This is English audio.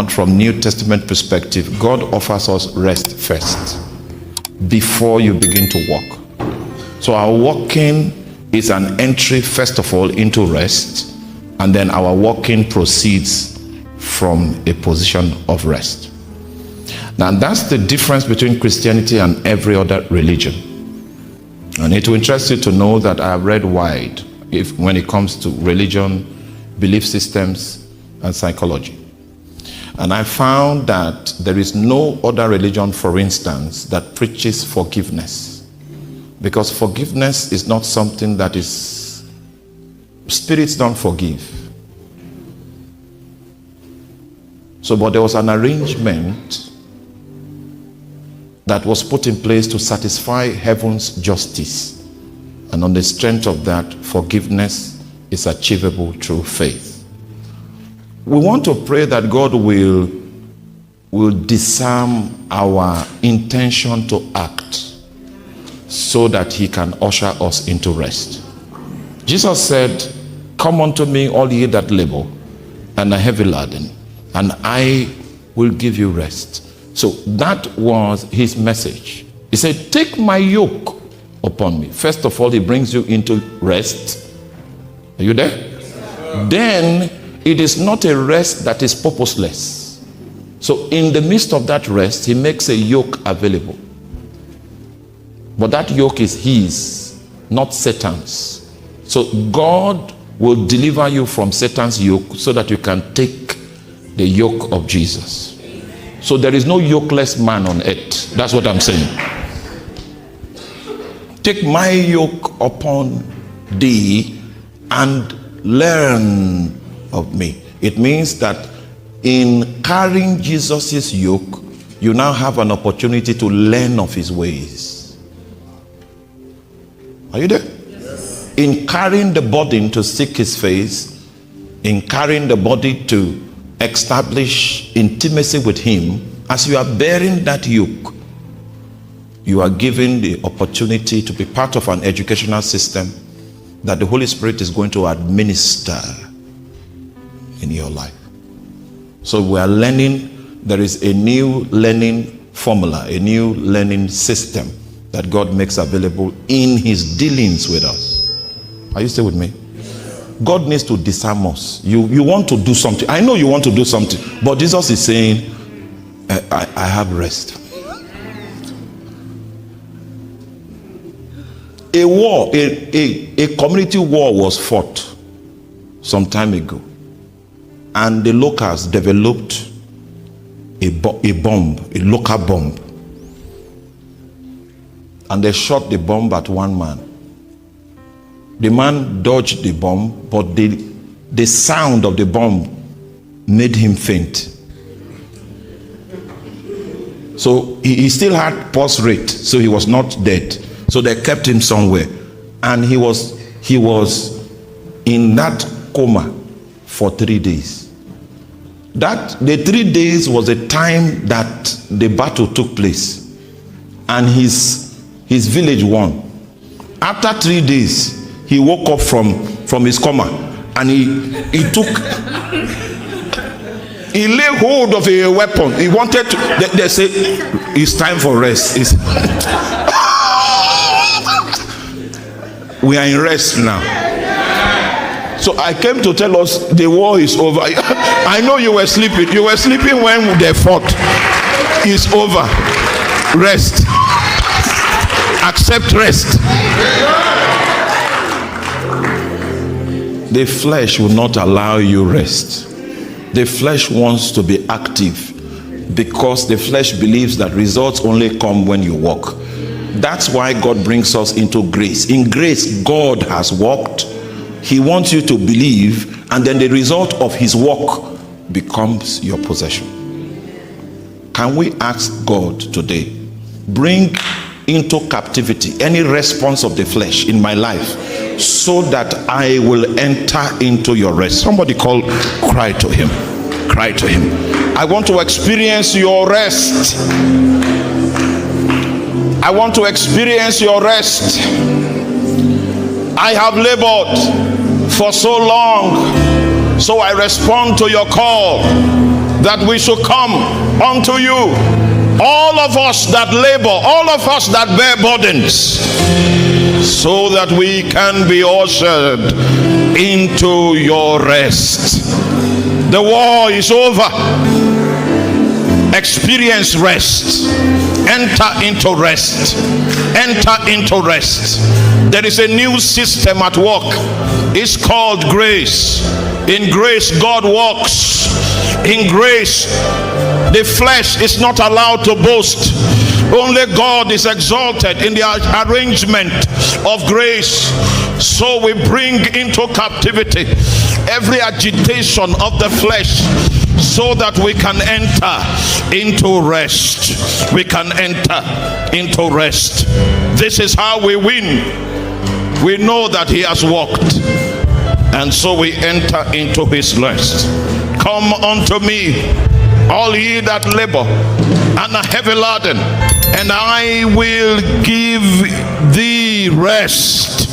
found from New Testament perspective, God offers us rest first before you begin to walk. So our walking is an entry, first of all, into rest, and then our walking proceeds from a position of rest. Now that's the difference between Christianity and every other religion. And it will interest you to know that I have read wide when it comes to religion, belief systems, and psychology. And I found that there is no other religion, for instance, that preaches forgiveness. Because forgiveness is not something that is, spirits don't forgive. So, but there was an arrangement that was put in place to satisfy heaven's justice. And on the strength of that, forgiveness is achievable through faith. We want to pray that God will disarm our intention to act so that he can usher us into rest. Jesus said, "Come unto me, all ye that labor and are heavy laden, and I will give you rest." So that was his message. He said, "Take my yoke upon me." First of all, he brings you into rest. Are you there? Yes, then it is not a rest that is purposeless. So in the midst of that rest, he makes a yoke available. But that yoke is his, not Satan's. So God will deliver you from Satan's yoke so that you can take the yoke of Jesus. So there is no yokeless man on earth. That's what I'm saying. Take my yoke upon thee and learn of me. It means that in carrying Jesus' yoke, you now have an opportunity to learn of his ways. Are you there? Yes. In carrying the burden to seek his face, in carrying the body to establish intimacy with him, as you are bearing that yoke, you are given the opportunity to be part of an educational system that the Holy Spirit is going to administer in your life. So we are learning, there is a new learning formula, a new learning system that God makes available in his dealings with us. Are you still with me? God needs to disarm us. You want to do something. I know you want to do something, but Jesus is saying, I have rest. A war, a community war was fought some time ago, and the locals developed a bomb, a local bomb, and they shot the bomb at one man. The man dodged the bomb, but the sound of the bomb made him faint. So he still had pulse rate, so he was not dead. So they kept him somewhere, and he was in that coma for 3 days. The 3 days was the time that the battle took place, and his village won. After 3 days, he woke up from his coma, and he lay hold of a weapon. He wanted to. They say it's time for rest. We are in rest now. So I came to tell us the war is over. I know you were sleeping. You were sleeping when they fought. It's over. Rest. Accept rest. The flesh will not allow you rest. The flesh wants to be active because the flesh believes that results only come when you walk. That's why God brings us into grace. In grace, God has walked. He wants you to believe, and then the result of his work becomes your possession. Can we ask God today, bring into captivity any response of the flesh in my life so that I will enter into your rest? Somebody cry to him. Cry to him. I want to experience your rest. I want to experience your rest. I have labored for so long, so I respond to your call. that we should come unto you, all of us that labor, all of us that bear burdens, so that we can be ushered into your rest. The war is over. Experience rest. Enter into rest. Enter into rest. There is a new system at work. It's called grace. In grace, God walks. In grace, the flesh is not allowed to boast. Only God is exalted in the arrangement of grace. So we bring into captivity every agitation of the flesh, so that we can enter into rest. We can enter into rest. This is how we win. We know that he has walked, and so we enter into his rest. Come unto me, all ye that labor and are heavy laden, and I will give thee rest.